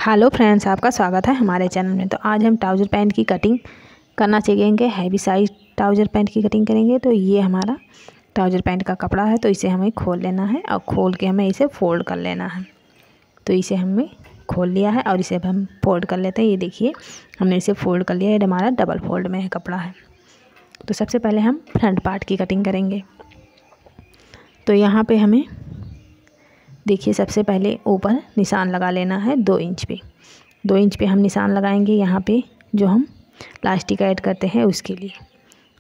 Hello friends, आपका स्वागत है हमारे चैनल में। तो आज हम ट्राउज़र पैंट की कटिंग करना सीखेंगे। हैवी साइज ट्राउज़र पैंट की कटिंग करेंगे। तो ये हमारा ट्राउज़र पैंट का कपड़ा है, तो इसे हमें खोल लेना है और खोल के हमें इसे फोल्ड कर लेना है। तो इसे हमें खोल लिया है और इसे हम फोल्ड कर लेते हैं। ये देखिए, हमने इसे फोल्ड कर लिया है। ये हमारा डबल फोल्ड में है कपड़ा है। तो सबसे पहले हम फ्रंट पार्ट की कटिंग करेंगे। तो यहाँ पर हमें देखिए, सबसे पहले ऊपर निशान लगा लेना है 2 इंच पे। 2 इंच पे हम निशान लगाएंगे यहाँ पे, जो हम प्लास्टिक ऐड करते हैं उसके लिए।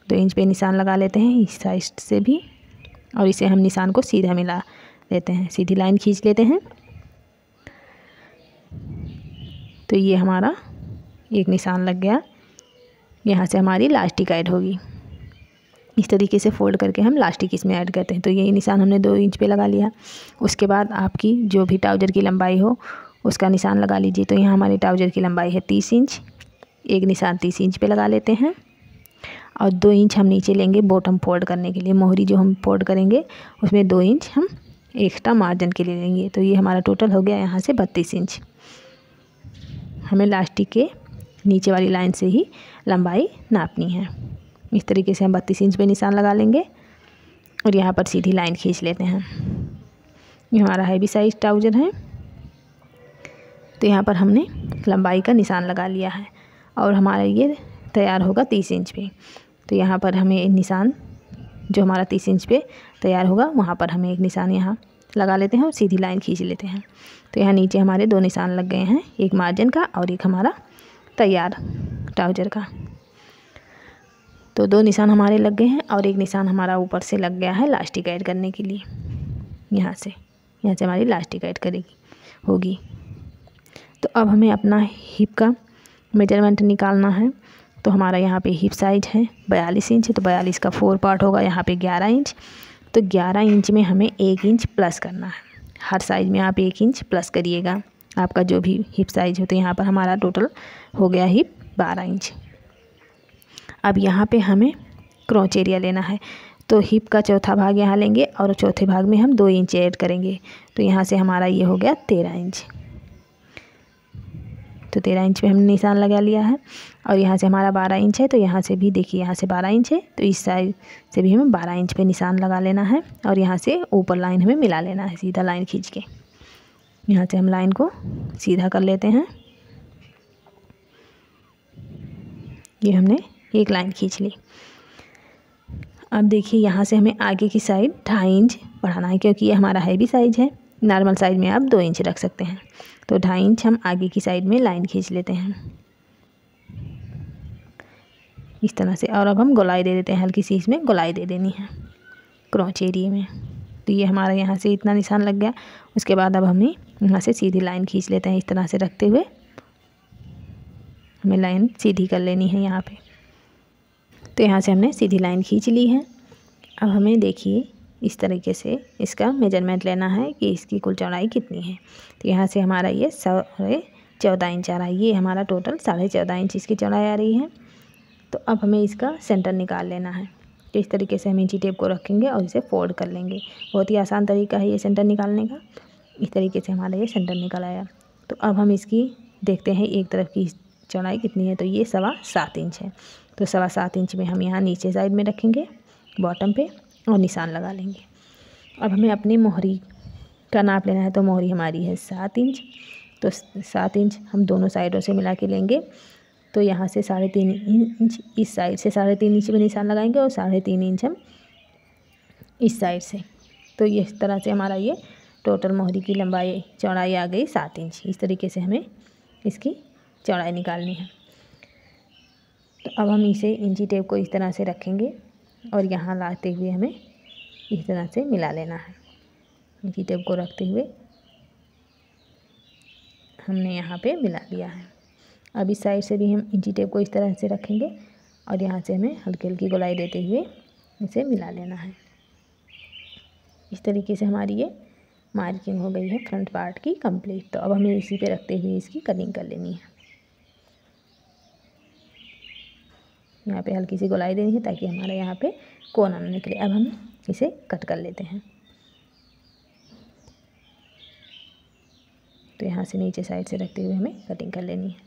2 इंच पे निशान लगा लेते हैं इस साइड से भी, और इसे हम निशान को सीधा मिला लेते हैं, सीधी लाइन खींच लेते हैं। तो ये हमारा एक निशान लग गया। यहाँ से हमारी लास्टिक ऐड होगी। इस तरीके से फोल्ड करके हम लास्टिक इसमें ऐड करते हैं। तो यही निशान हमने 2 इंच पे लगा लिया। उसके बाद आपकी जो भी ट्राउज़र की लंबाई हो उसका निशान लगा लीजिए। तो यहाँ हमारी ट्राउज़र की लंबाई है 30 इंच। एक निशान 30 इंच पे लगा लेते हैं और 2 इंच हम नीचे लेंगे बॉटम फोल्ड करने के लिए। मोहरी जो हम फोल्ड करेंगे उसमें 2 इंच हम एक्स्ट्रा मार्जिन के लिए लेंगे। तो ये हमारा टोटल हो गया यहाँ से 32 इंच। हमें लास्टिक के नीचे वाली लाइन से ही लंबाई नापनी है। इस तरीके से हम 32 इंच पे निशान लगा लेंगे और यहाँ पर सीधी लाइन खींच लेते हैं। ये हमारा हैवी साइज ट्राउज़र है। तो यहाँ पर हमने लंबाई का निशान लगा लिया है और हमारा ये तैयार होगा 30 इंच पे। तो यहाँ पर हमें निशान जो हमारा 30 इंच पे तैयार होगा वहाँ पर हमें एक निशान यहाँ लगा लेते हैं और सीधी लाइन खींच लेते हैं। तो यहाँ नीचे हमारे 2 निशान लग गए हैं, एक मार्जिन का और एक हमारा तैयार ट्राउज़र का। तो 2 निशान हमारे लग गए हैं और एक निशान हमारा ऊपर से लग गया है लास्टिक ऐड करने के लिए। यहाँ से हमारी लास्टिक ऐड करेगी होगी। तो अब हमें अपना हिप का मेजरमेंट निकालना है। तो हमारा यहाँ पे हिप साइज है 42 इंच। तो 42 का 4 पार्ट होगा यहाँ पे 11 इंच। तो 11 इंच में हमें 1 इंच प्लस करना है। हर साइज में आप 1 इंच प्लस करिएगा, आपका जो भी हिप साइज हो। तो यहाँ पर हमारा टोटल हो गया हिप 12 इंच। अब यहाँ पे हमें क्रॉच एरिया लेना है। तो हिप का चौथा भाग यहाँ लेंगे और चौथे भाग में हम 2 इंच ऐड करेंगे। तो यहाँ से हमारा ये हो गया 13 इंच। तो 13 इंच पे हमने निशान लगा लिया है और यहाँ से हमारा 12 इंच है। तो यहाँ से भी देखिए, यहाँ से 12 इंच है। तो इस साइड से भी हमें 12 इंच पे निशान लगा लेना है और यहाँ से ऊपर लाइन हमें मिला लेना है सीधा लाइन खींच के। यहाँ से हम लाइन को सीधा कर लेते हैं। ये हमने एक लाइन खींच ली। अब देखिए, यहाँ से हमें आगे की साइड 2.5 इंच बढ़ाना है, क्योंकि ये हमारा हैवी साइज है। नॉर्मल साइज में आप 2 इंच रख सकते हैं। तो 2.5 इंच हम आगे की साइड में लाइन खींच लेते हैं इस तरह से। और अब हम गोलाई दे देते हैं, हल्की सी इसमें गोलाई दे देनी है क्रॉच एरिया में। तो ये हमारा यहाँ से इतना निशान लग गया। उसके बाद अब हमें यहाँ से सीधी लाइन खींच लेते हैं। इस तरह से रखते हुए हमें लाइन सीधी कर लेनी है यहाँ पे। तो यहाँ से हमने सीधी लाइन खींच ली है। अब हमें देखिए इस तरीके से इसका मेजरमेंट लेना है कि इसकी कुल चौड़ाई कितनी है। तो यहाँ से हमारा ये 14.5 इंच आ रहा है। ये हमारा टोटल 14.5 इंच इसकी चौड़ाई आ रही है। तो अब हमें इसका सेंटर निकाल लेना है। तो इस तरीके से हम इंची टेप को रखेंगे और इसे फोल्ड कर लेंगे। बहुत ही आसान तरीका है ये सेंटर निकालने का। इस तरीके से हमारा ये सेंटर निकल आया। तो अब हम इसकी देखते हैं एक तरफ की चौड़ाई कितनी है। तो ये 7.25 इंच है। तो 7.25 इंच में हम यहाँ नीचे साइड में रखेंगे बॉटम पे और निशान लगा लेंगे। अब हमें अपनी मोहरी का नाप लेना है। तो मोहरी हमारी है 7 इंच। तो 7 इंच हम दोनों साइडों से मिला के लेंगे। तो यहाँ से 3.5 इंच इस साइड से 3.5 इंच में निशान लगाएंगे और 3.5 इंच हम इस साइड से। तो ये इस तरह से हमारा ये टोटल मोहरी की लंबाई चौड़ाई आ गई 7 इंच। इस तरीके से हमें इसकी चौड़ाई निकालनी है। तो अब हम इसे इंची टेप को इस तरह से रखेंगे और यहाँ लाते हुए हमें इस तरह से मिला लेना है। इंची टेप को रखते हुए हमने यहाँ पे मिला लिया है। अब इस साइड से भी हम इंची टेप को इस तरह से रखेंगे और यहाँ से हमें हल्की हल्की गोलाई देते हुए इसे मिला लेना है। इस तरीके से हमारी ये मार्किंग हो गई है फ्रंट पार्ट की कंप्लीट। तो अब हमें इसी पे रखते हुए इसकी कटिंग कर लेनी है। यहाँ पे हल्की सी गोलाई देनी है ताकि हमारा यहाँ पे कोना ना निकले। अब हम इसे कट कर लेते हैं। तो यहाँ से नीचे साइड से रखते हुए हमें कटिंग कर लेनी है।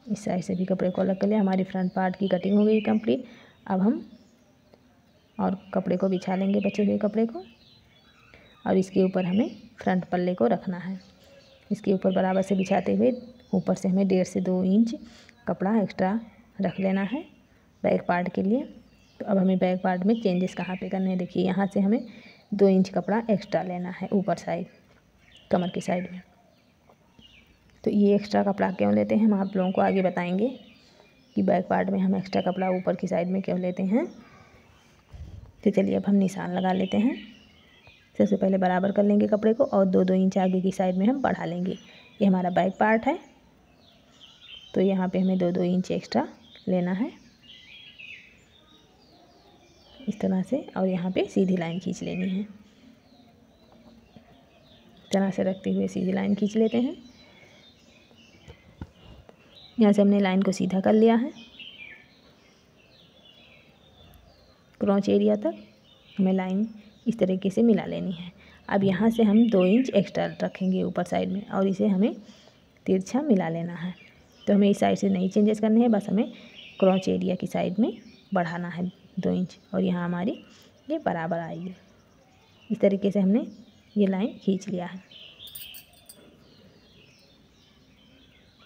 इस साइड से भी कपड़े को अलग कर लिया। हमारी फ्रंट पार्ट की कटिंग हो गई कंप्लीट। अब हम और कपड़े को बिछा लेंगे, बचे हुए कपड़े को, और इसके ऊपर हमें फ्रंट पल्ले को रखना है। इसके ऊपर बराबर से बिछाते हुए ऊपर से हमें 1.5 से 2 इंच कपड़ा एक्स्ट्रा रख लेना है बैक पार्ट के लिए। तो अब हमें बैक पार्ट में चेंजेस कहाँ पे करने हैं, देखिए यहाँ से हमें 2 इंच कपड़ा एक्स्ट्रा लेना है ऊपर साइड, कमर की साइड में। तो ये एक्स्ट्रा कपड़ा क्यों लेते हैं हम आप लोगों को आगे बताएंगे कि बैक पार्ट में हम एक्स्ट्रा कपड़ा ऊपर की साइड में क्यों लेते हैं। तो चलिए अब हम निशान लगा लेते हैं। सबसे पहले बराबर कर लेंगे कपड़े को और 2-2 इंच आगे की साइड में हम बढ़ा लेंगे। ये हमारा बैक पार्ट है, तो यहाँ पे हमें 2-2 इंच एक्स्ट्रा लेना है इस तरह से, और यहाँ पे सीधी लाइन खींच लेनी है। इस तरह से रखते हुए सीधी लाइन खींच लेते हैं। यहाँ से हमने लाइन को सीधा कर लिया है। क्रॉच एरिया तक हमें लाइन इस तरीके से मिला लेनी है। अब यहाँ से हम 2 इंच एक्स्ट्रा रखेंगे ऊपर साइड में और इसे हमें तिरछा मिला लेना है। तो हमें इस साइड से नहीं चेंजेस करने हैं, बस हमें क्रॉच एरिया की साइड में बढ़ाना है 2 इंच, और यहाँ हमारी ये बराबर आएगी। इस तरीके से हमने ये लाइन खींच लिया है।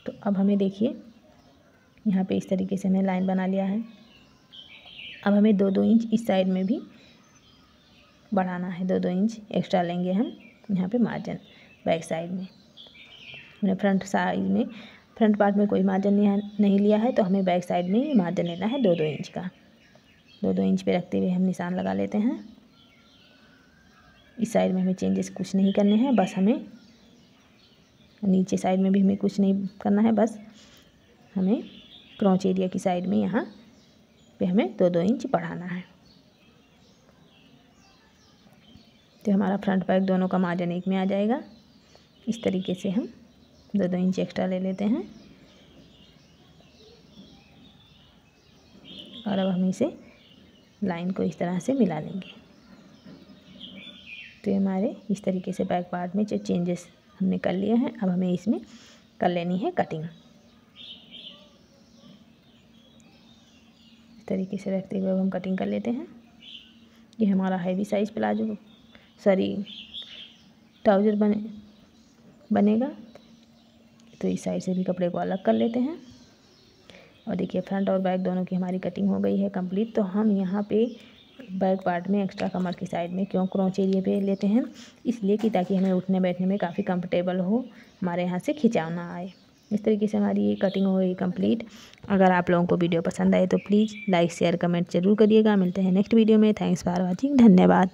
तो अब हमें देखिए यहाँ पे इस तरीके से हमने लाइन बना लिया है। अब हमें 2-2 इंच इस साइड में भी बढ़ाना है। 2-2 इंच एक्स्ट्रा लेंगे हम यहाँ पे मार्जिन बैक साइड में। हमने फ्रंट साइड में फ्रंट पार्ट में कोई मार्जिन नहीं लिया है, तो हमें बैक साइड में मार्जिन लेना है 2-2 इंच का। 2-2 इंच पे रखते हुए हम निशान लगा लेते हैं। इस साइड में हमें चेंजेस कुछ नहीं करने हैं, बस हमें नीचे साइड में भी हमें कुछ नहीं करना है, बस हमें क्रॉच एरिया की साइड में यहाँ पे हमें 2-2 इंच बढ़ाना है। तो हमारा फ्रंट बैक दोनों का मार्जिन एक में आ जाएगा। इस तरीके से हम 2-2 इंच एक्स्ट्रा ले लेते हैं और अब हम इसे लाइन को इस तरह से मिला लेंगे। तो हमारे इस तरीके से बैक पार्ट में जो चेंजेस हमने कर लिए हैं, अब हमें इसमें कर लेनी है कटिंग। इस तरीके से रखते हुए हम कटिंग कर लेते हैं। ये हमारा हैवी साइज़ प्लाजो ट्राउज़र बनेगा। तो इस साइड से भी कपड़े को अलग कर लेते हैं और देखिए फ्रंट और बैक दोनों की हमारी कटिंग हो गई है कंप्लीट। तो हम यहाँ पे बैक पार्ट में एक्स्ट्रा कमर की साइड में क्यों क्रॉच एरिया पे लेते हैं, इसलिए कि ताकि हमें उठने बैठने में काफ़ी कंफर्टेबल हो, हमारे यहाँ से खिंचाव ना आए। इस तरीके से हमारी ये कटिंग हो गई कंप्लीट। अगर आप लोगों को वीडियो पसंद आए तो प्लीज़ लाइक शेयर कमेंट जरूर करिएगा। मिलते हैं नेक्स्ट वीडियो में। Thanks for watching. धन्यवाद।